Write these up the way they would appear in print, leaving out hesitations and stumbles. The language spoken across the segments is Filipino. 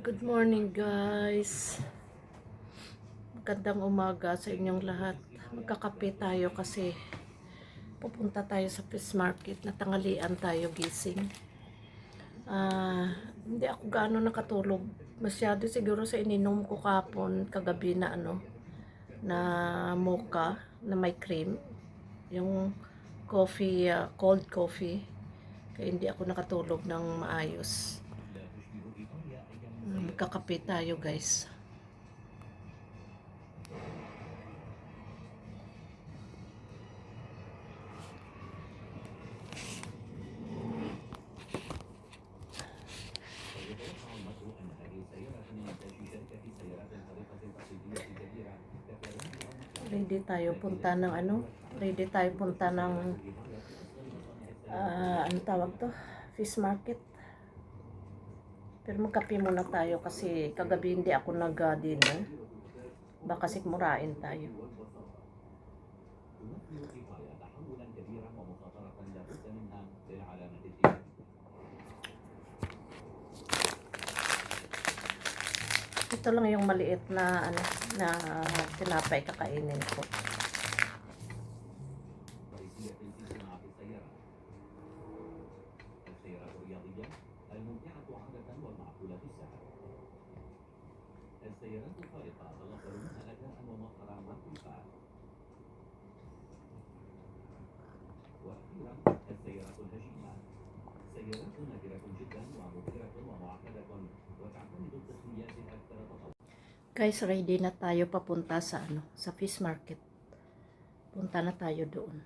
Good morning guys. Magandang umaga sa inyong lahat. Magkakape tayo kasi pupunta tayo sa fish market na tanghalian tayo gising. Hindi ako gaano nakatulog. Masyado siguro sa ininom ko kapon kagabi na na mocha na may cream. Yung coffee, cold coffee. Kaya hindi ako nakatulog ng maayos. Magkakape tayo guys. Ready tayo punta ng ready tayo punta ng ano tawag to, fish market. Pero magkape muna tayo kasi kagabi hindi ako nag-dinner. Baka sikmurain tayo. Ito lang yung maliit na na tinapay kakainin ko. Guys, ready na tayo papunta sa sa fish market. Punta na tayo doon.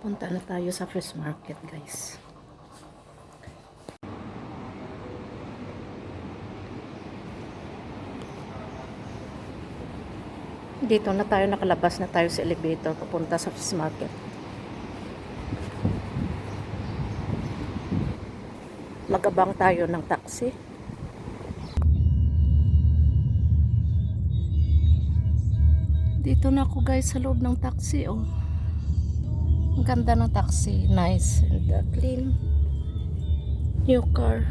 Punta na tayo sa fish market, guys. Dito na tayo, nakalabas na tayo sa elevator papunta sa fish market. Magabang tayo ng taxi. Dito na ako guys sa loob ng taxi, oh. Ang ganda ng taxi, nice and clean. New car.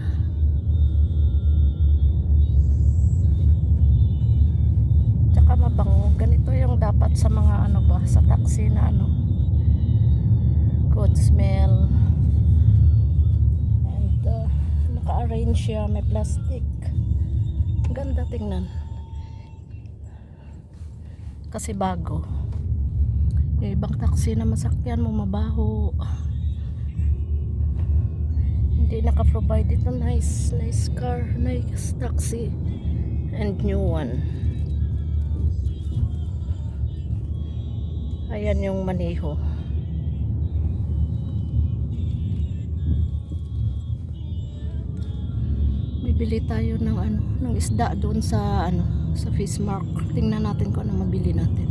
Tsaka mabango. Ganito yung dapat sa mga sa taxi na good smell. And naka-arrange siya, may plastic. Ang ganda tingnan. Kasi bago. Yung ibang taxi na masakyan mo mabaho. Hindi naka-provide ito. Nice car, nice taxi, and new one. Ayan yung maneho. Bibili tayo ng ng isda doon sa sa fish market. Tingnan natin kung ano mabili natin.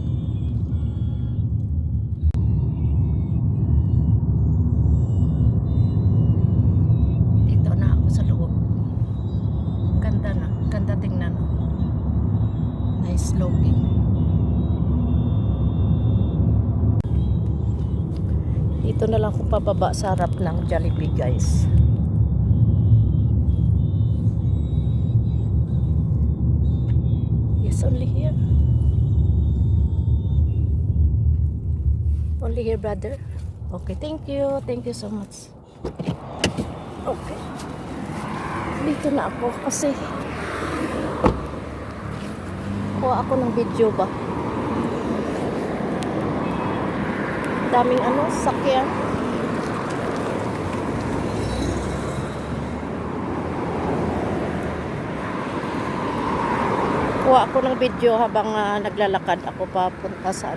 Dito na ako sa loob. Ganda na. Ganda tingnan. Nice looking. Dito na lang kung pababa sa harap ng Jollibee, guys. Only here. Only here, brother. Okay, thank you. Thank you so much. Okay. Dito na ako kasi kuha ako ng video ba. Daming sakyan. Kuha ako ng video habang naglalakad ako papunta sa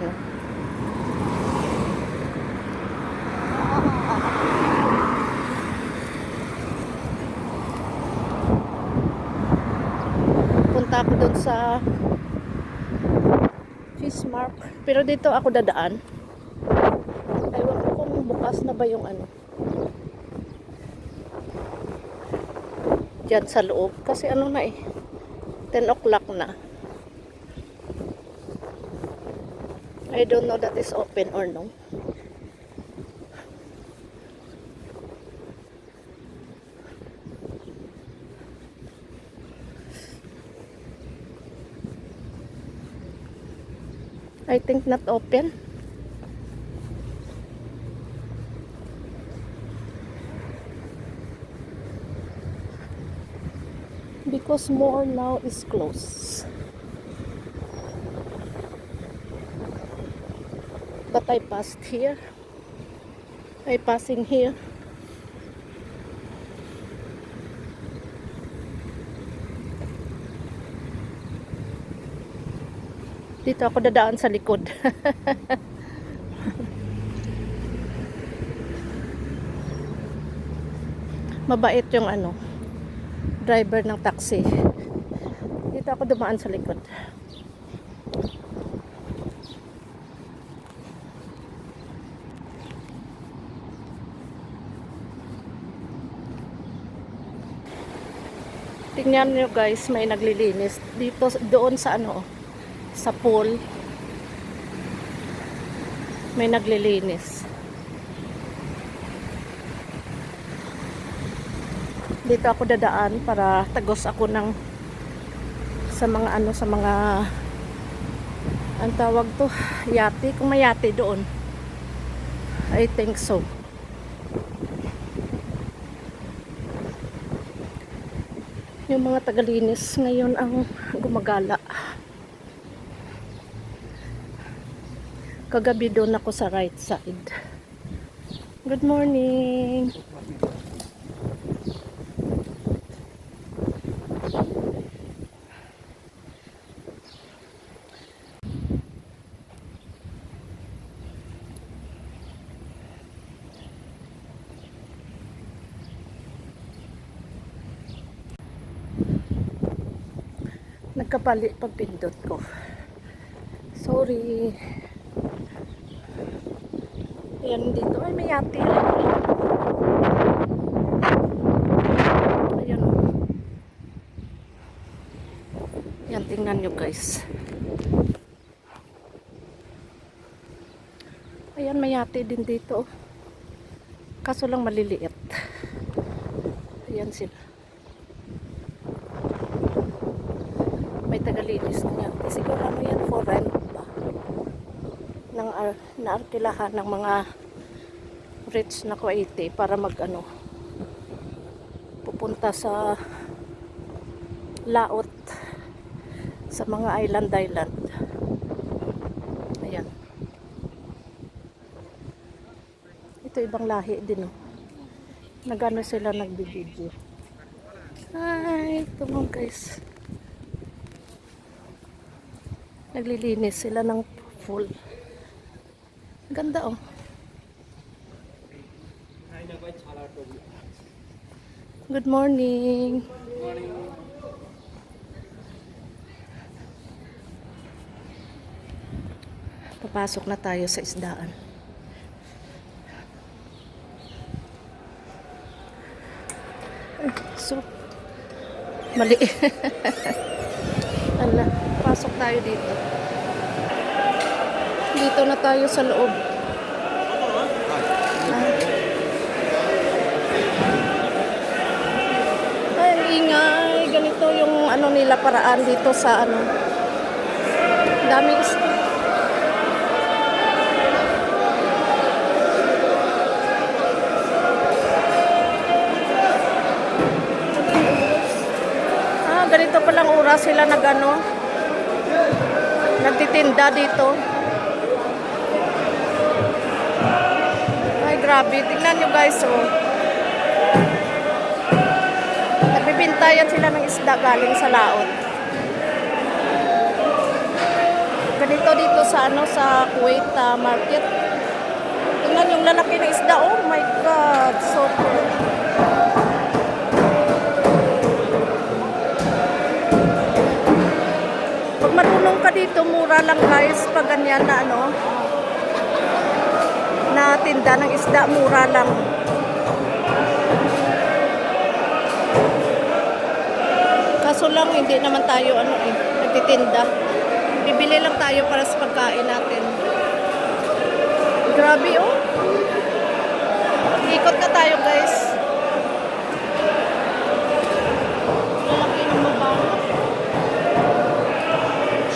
punta ako doon sa fish market. Pero dito ako dadaan. Ewan ko kung bukas na ba yung diyan sa loob. Kasi na 10 o'clock na. I don't know that is open or no. I think not open. Because more now is closed. But I passed here. I passing here. Dito ako dadaan sa likod. Mabait yung ano, driver ng taxi. Dito ako dumaan sa likod. Tingnan nyo guys, may naglilinis dito, doon sa ano, sa pool. May naglilinis. Dito ako dadaan para tagos ako ng sa mga ano, sa mga ang tawag to, yate, kung may yate doon. I think so. Yung mga tagalinis ngayon ang gumagala. Kagabi doon ako sa right side. Good morning. Nagkapali pag pindot ko. Sorry. Ayan dito. Ay, may yate. Ayan o. Ayan, tingnan nyo guys. Ayan, may yate din dito. Kaso lang maliliit. Ayan sila. May tagalinis na yan. Siguro ano yan, for rent ba? Nang naarkilahan ng mga rich na Kuwaiti para mag ano, pupunta sa laot sa mga island. Ayan. Ito ibang lahi din, oh. Nagano sila nagbibideo. Ay, ito mo guys. Naglilinis sila ng pool. Ganda oh. Good morning. Papasok na tayo sa isdaan. Ay, so mali. Ala, pasok tayo dito. Dito na tayo sa loob. Ay, ang ingay. Ganito yung ano nila paraan dito sa ano. Daming ganito palang oras sila nagano, nagtitinda dito. Ay grabe, tingnan nyo guys oh. Nagbibintayan sila ng isda galing sa laot. Ganito dito sa ano, sa Kuwait market. Tingnan yung lalaki ng isda, oh my god, so cool. Pag marunong ka dito, mura lang guys. Pag ganyan na ano, na tinda ng isda, mura lang. Kaso lang, hindi naman tayo ano nagtitinda. Bibili lang tayo para sa pagkain natin. Grabe oh. Ikot na tayo guys. Lalaki ng mabanak.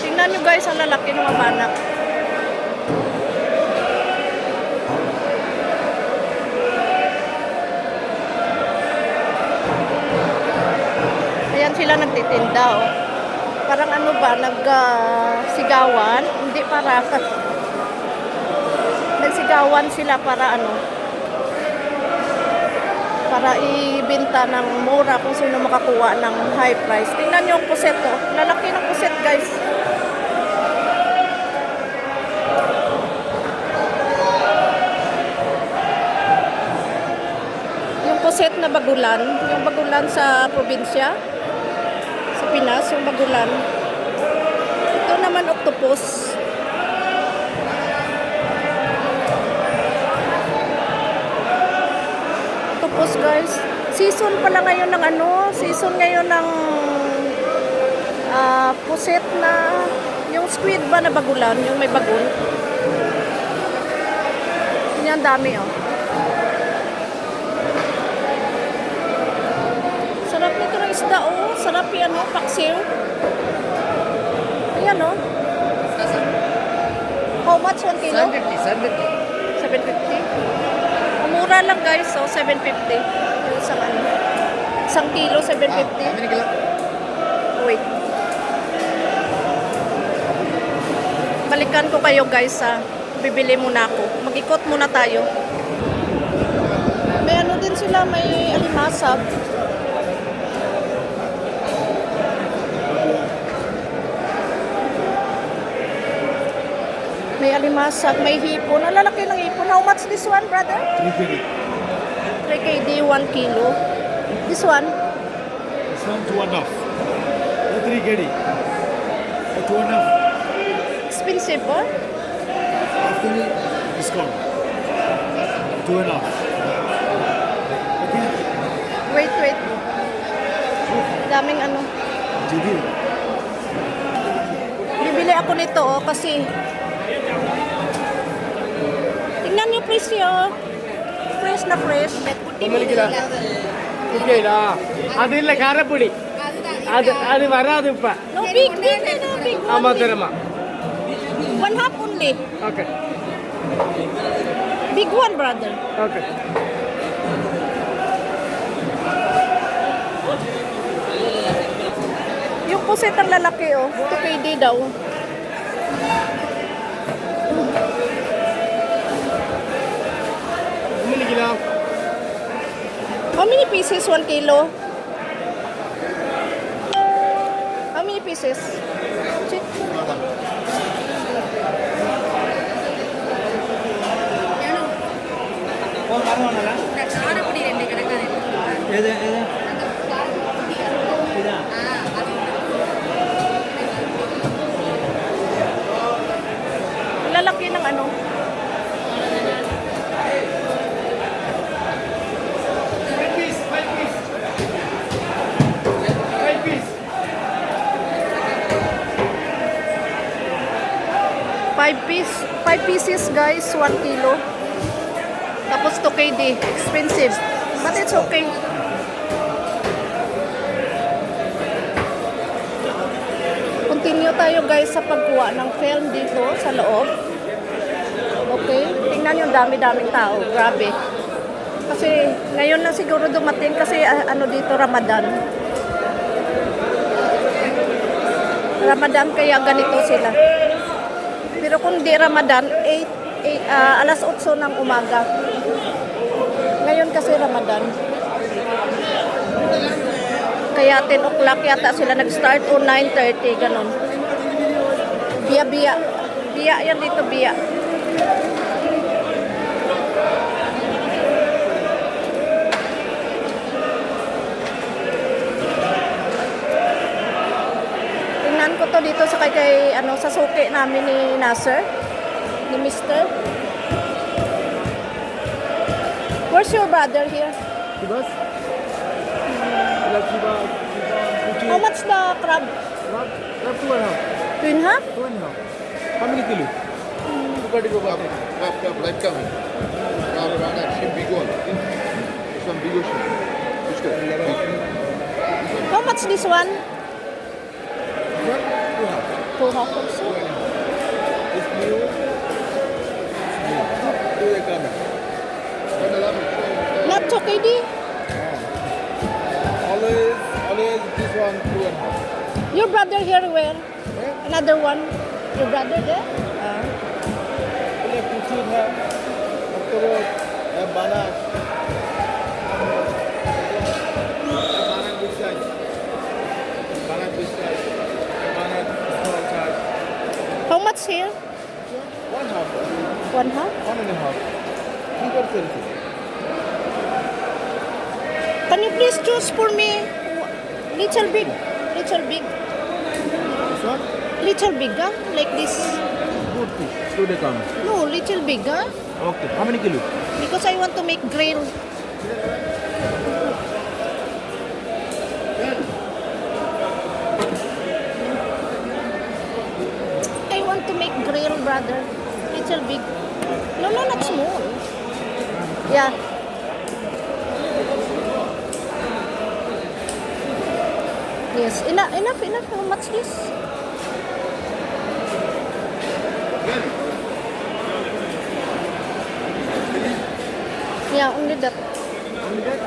Tingnan nyo guys ang lalaki ng mabanak. Ayan sila nagtitinda, oh. Parang ano ba, nagsigawan? Hindi para, nagsigawan sila para ano, para ibenta ng mura kung sino makakuha ng high price. Tingnan nyo yung puset, oh. Lalaki ng puset, guys. Yung puset na bagulan, yung bagulan sa probinsya, sa Pinas, yung bagulan. Ito naman octopus. Octopus, guys. Season pala ngayon ng ano, season ngayon ng puset na, yung squid ba na bagulan, yung may bagul. Yan, dami, oh. Sarap nito ng isda, oh. Sarap yan, oh. Paksiw. Ayan, oh. How much 1 kilo? 750. 750. Mura lang, guys, oh. 750. Yung isang ano. Isang kilo, 750. How many kilo? Wait. Balikan ko kayo, guys, ha. Bibili muna ako. Mag-ikot muna tayo. May ano din sila, may alimasag. May alimasag, may hipon. Ang lalaki ng hipon. How much this one, brother? 350. 3KD, 1 kilo. This one? This one 2.5. 3 kg. 2.5. Expensive, oh? After the discount. 2.5. Okay. Wait. Daming ano. GD. Bibili ako nito, oh, kasi tingnan niyo presyo. Fresh na fresh. அதில்ல காரப்பொடி அது அது வராது இப்ப No big, no big. ஆமா தரமா One half only. Okay Big one, brother. Okay Yung puset ang lalaki, oh. 2KD daw. மில்லிக்கலாம் How many pieces 1 kilo? How many pieces? Check. ఏదే ఏదే ఇదా Lalaki ng ano? Five pieces, guys, 1 kilo. Tapos 2KD, expensive. But it's okay. Continue tayo, guys, sa pagkuha ng film dito sa loob. Okay? Tingnan yung dami-daming tao. Grabe. Kasi ngayon na siguro dumating kasi ano dito, Ramadan. Ramadan kaya ganito sila. Pero kung di Ramadan, alas 8 ng umaga. Ngayon kasi Ramadan. Kaya 10 o'clock yata sila nag-start o 9:30, ganun. Biya. Biya yan dito, biya. Tingnan ko to dito sa kay ano sa suki namin ni Nasser, ni Mr. Where's your brother here? बस How much the crab? Crab 2.5. 2.5? 2.5. How many kilo? Crab, light coming. Around that shrimp, big one. This one, big ocean. Which one? How much this one? 2.5 also. This new. Two they coming. What the love? Not okay, di? Always This one, 2.5. Your brother here where? Another one? Your brother there? ये कुचिन है, अक्टूबर, ये बानास, बानास big size, बानास small size. How much here? 1/2, 1/2? 1.5. Bigger size. Can you please choose for me little big? Little big? This one, Little big, like this? good fish. Today come. No, little big, Okay. How many kilo? because I want to make grill. I want to make grill, brother. Little big. No, no, not small. Yeah. Yes, enough. How much this? Yeah, only that.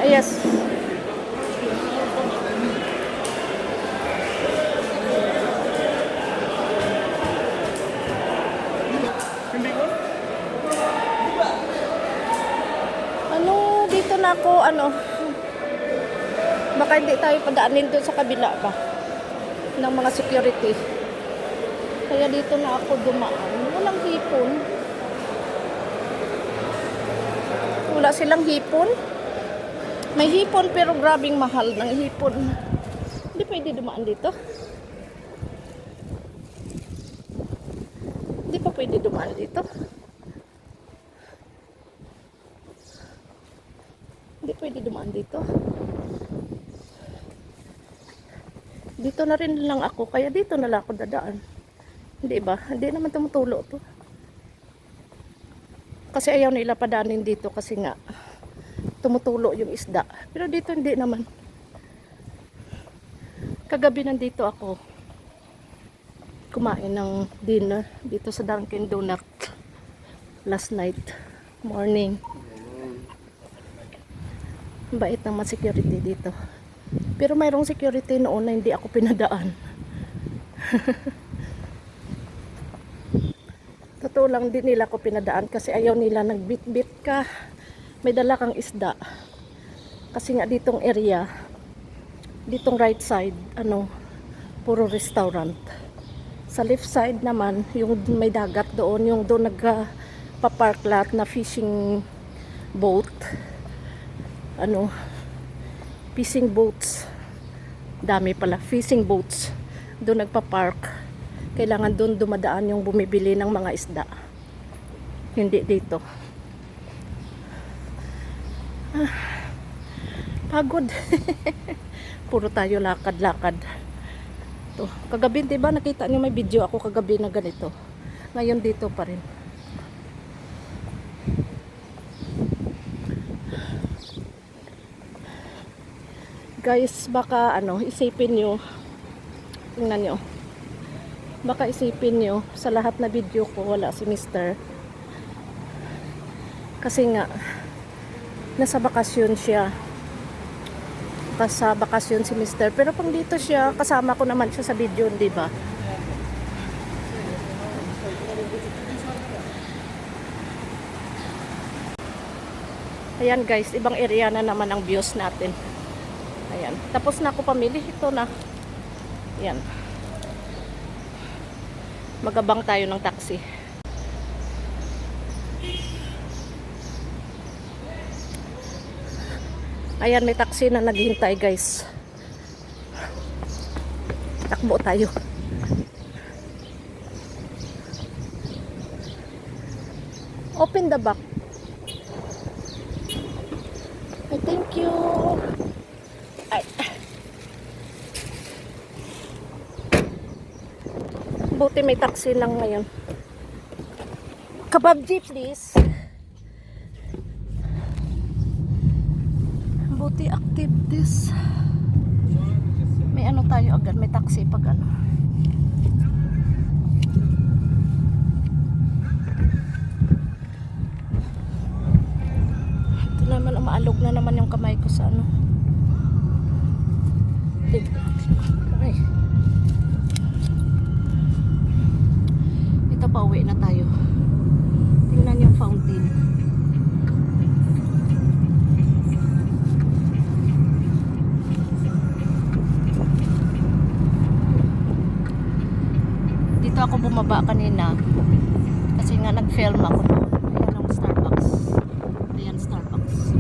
Yes. Ano, dito na ako, baka hindi tayo padaanin doon sa kabila ba ng mga security. Kaya dito na ako dumaan. Walang hipon. Wala silang hipon. May hipon pero grabing mahal ng hipon. Hindi pwede dumaan dito. Hindi pa pwede dumaan dito. Hindi pwede dumaan dito. Dito na rin lang ako, kaya dito na lang ako dadaan. Hindi ba? Hindi naman tumutulo to. Kasi ayaw nila padaanin dito kasi nga tumutulo yung isda. Pero dito hindi naman. Kagabi nandito ako kumain ng dinner dito sa Dunkin Donut last night morning. Bait ng mga security dito. Pero mayroong security noon na hindi ako pinadaan. Totoo lang, din nila ako pinadaan kasi ayaw nila nagbit-bit ka. May dala kang isda. Kasi nga ditong area, ditong right side, puro restaurant. Sa left side naman, yung may dagat doon, yung doon nagpa-park lot na fishing boat. Fishing boats. Dami pala, fishing boats. Doon nagpa-park. Kailangan doon dumadaan yung bumibili ng mga isda. Hindi dito. Pagod. Puro tayo lakad-lakad. To, kagabi, diba nakita niyo may video ako kagabi na ganito. Ngayon dito pa rin. Guys, baka isipin nyo, tingnan nyo, baka isipin nyo sa lahat na video ko wala si Mr. Kasi nga nasa bakasyon siya, sa bakasyon si Mr. Pero pang dito siya, kasama ko naman siya sa video, di ba? Ayan guys, ibang area na naman ang views natin. Ayan. Tapos na ako pamili. Ito na. Ayan. Magabang tayo ng taxi. Ayan, may taxi na naghihintay guys. Takbo tayo. Open the back. Thank you. Ay. Buti may taxi lang ngayon. Kababji please. Buti active this. May tayo agad, may taxi pag Ito naman, umaalog na naman yung kamay ko sa ako bumaba kanina kasi nga nag-film ako doon. Ayan ang Starbucks. Ayan Starbucks.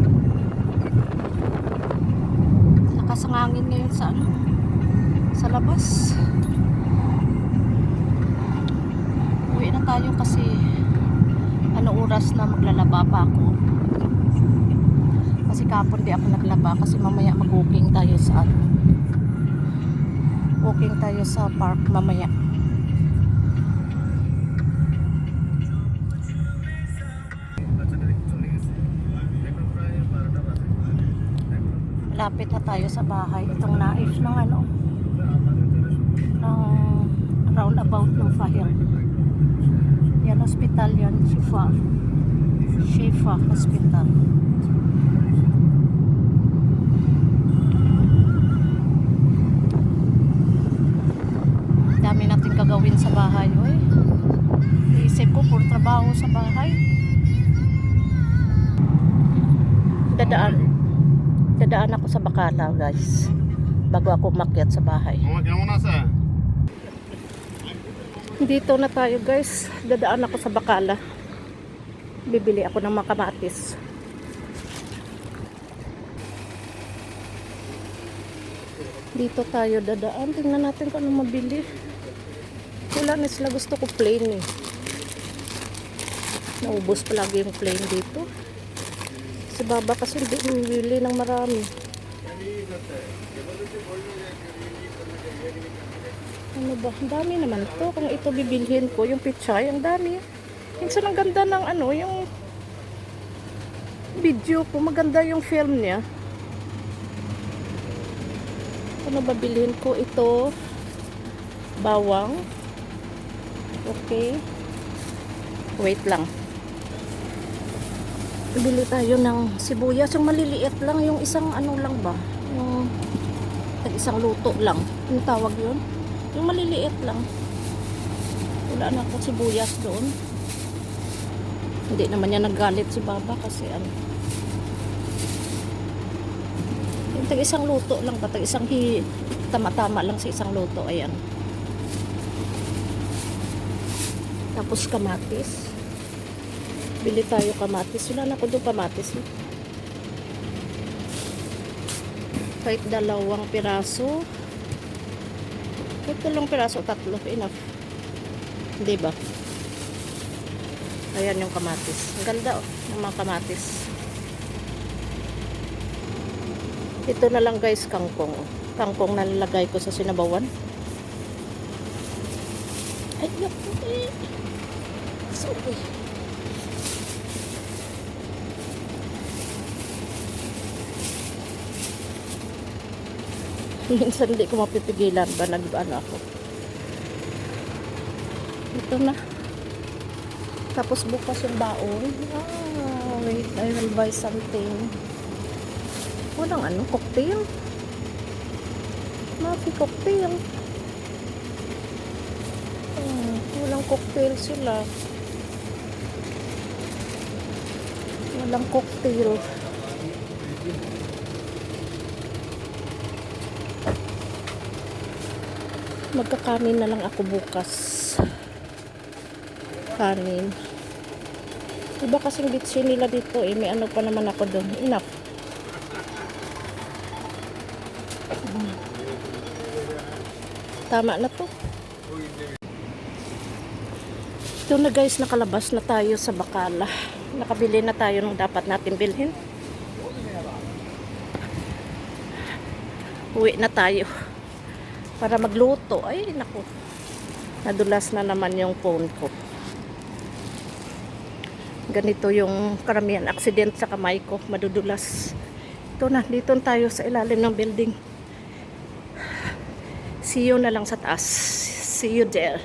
Lakas ang hangin ngayon sa ano, sa labas. Uwi na tayo kasi ano oras na maglalaba pa ako. Kasi kapon di ako naglaba kasi mamaya mag-walking tayo sa ano. Walking tayo sa park mamaya. Malapit na tayo sa bahay. Itong naif ng ano, ng roundabout ng Fahir. Yan, hospital yan. Shifa Hospital. Dami natin gagawin sa bahay. Oy. Iisip ko, puro trabaho sa bahay. Dadaan ako sa Bacala, guys. Bago ako umakyat sa bahay. Dito na tayo, guys. Dadaan ako sa Bacala. Bibili ako ng mga kamatis. Dito tayo dadaan. Tingnan natin kung ano mabili. Wala na sila. Gusto ko plain eh. Naubos palagi yung plain dito. Si Baba kasi hindi bumili ng marami. Ano ba? Ang dami naman to. Kung ito bibilhin ko, yung pichay, ang dami. Minsan ang ganda ng ano, yung video ko. Maganda yung film niya. Ano ba bilhin ko? Ito. Bawang. Okay. Wait lang. Bili tayo ng sibuyas, yung maliliit lang, yung isang ano lang ba, yung isang luto lang, yung tawag yun, yung maliliit lang. Wala na ako sibuyas doon. Hindi naman niya naggalit si Baba kasi ano, yung isang luto lang ba, isang tama-tama lang sa isang luto. Ayan, tapos kamatis. Bili tayo kamatis. Wala na ko doon kamatis. Kahit 2 piraso. Ito lang piraso, 3. Enough. Hindi ba? Ayan yung kamatis. Ang ganda oh, ng mga kamatis. Ito na lang guys, kangkong. Kangkong na lalagay ko sa sinabawan. Ay, naku eh. Sorry. Minsan hindi ko mapipigilan ba nag-ano ako. Ito na. Tapos bukas yung baon. Wait, I will buy something. Walang ano, cocktail. Mapi cocktail. Walang cocktail sila. Walang cocktail. Magkakanin na lang ako bukas. Kanin. Iba kasing bitsi nila dito eh. May ano pa naman ako doon. Enough. Tama na to. Ito na guys, nakalabas na tayo sa Bacala. Nakabili na tayo ng dapat natin bilhin. Uwi na tayo para magluto. Ay, naku. Nadulas na naman yung phone ko. Ganito yung karamihan accident sa kamay ko. Madudulas. Ito na, dito tayo sa ilalim ng building. See you na lang sa taas. See you there.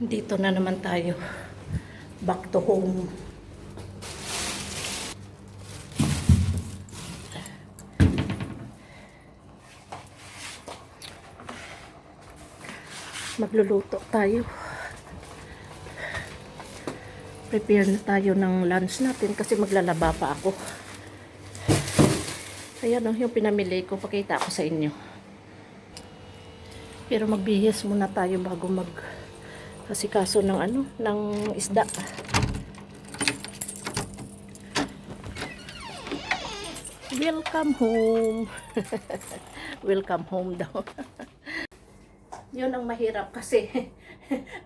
Dito na naman tayo. Back to home. Magluluto tayo. Prepare na tayo ng lunch natin kasi maglalaba pa ako. Ayan o, yung pinamili ko, pakita ko sa inyo. Pero magbihis muna tayo bago asikaso ng ng isda. Welcome home. Welcome home daw. Yun ang mahirap kasi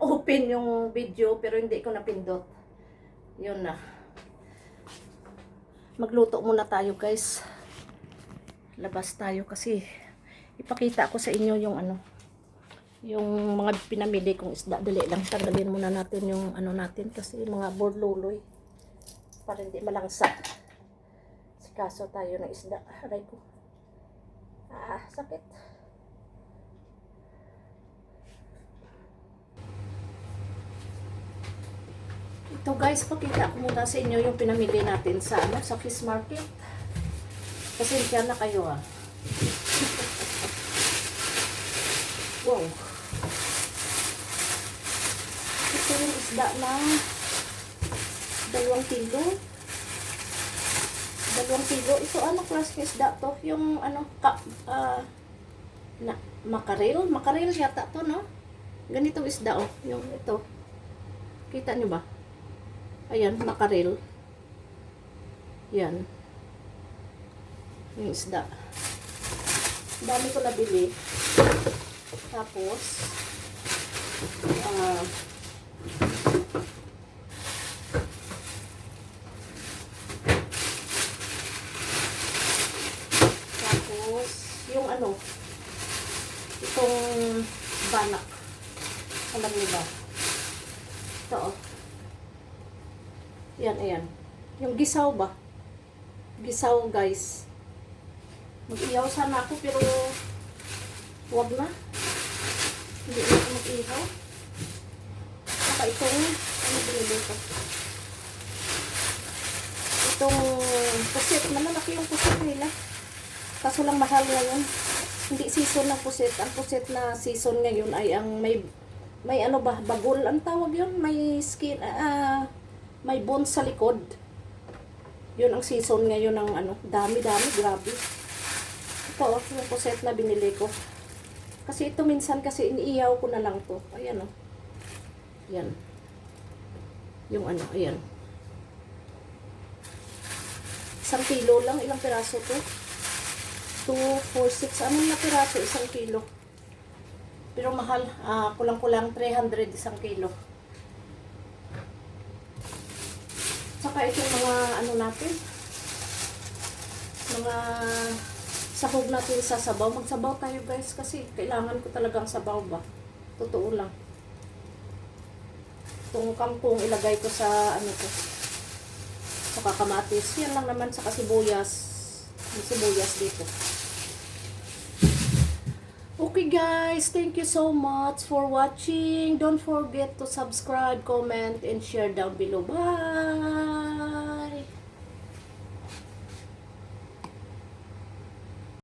open yung video pero hindi ko napindot. Yun na. Magluto muna tayo, guys. Labas tayo kasi ipakita ko sa inyo yung yung mga pinamili kong isda. Dali lang, tanggalin muna natin yung natin kasi mga borluloy para hindi malangsa. Sikaso tayo ng isda. Aray ko. Sakit. Ito, guys, pakita ko muna sa inyo yung pinamili natin sa sa fish market. Pasensya na kayo, Wow. Ito yung isda ng 2 kilo. 2 kilo. Ito, klase ng isda to? Yung, makarel? Makarel yata to, no? Ganitong isda, yung ito. Kita nyo ba? Ayan, makarel. Yan. Yung isda. Dami ko nabili. Tapos, yung itong banak. Alam niyo ba? Ito, Yan, ayan. Yung gisaw ba? Gisaw, guys. Mag-ihaw sana ako pero wag na. Hindi na ako mag-ihaw. Saka itong binili ko. Itong pusit. Malalaki yung pusit nila. Kaso lang mahal ngayon. Hindi season ng pusit. Ang pusit na season ngayon ay ang may bagol. Ang tawag yun? May skin, may bones sa likod. Yun ang season ngayon ng dami-dami, grabe. Ito, yung puset na binili ko. Kasi ito minsan kasi iniihaw ko na lang to. Ayan, Yan. Yung ayan. 1 kilo lang. Ilang piraso to? 2, 4, 6. Anong na piraso? 1 kilo. Pero mahal. Kulang-kulang 300 1 kilo. Saka itong mga natin. Mga sahog natin sa sabaw. Magsabaw tayo, guys, kasi kailangan ko talagang sabaw ba. Totoo lang. Itong kangkong ilagay ko sa saka kamatis. Yan lang naman, saka sibuyas. May sibuyas dito. Okay, guys, thank you so much for watching. Don't forget to subscribe, comment, and share down below. Bye!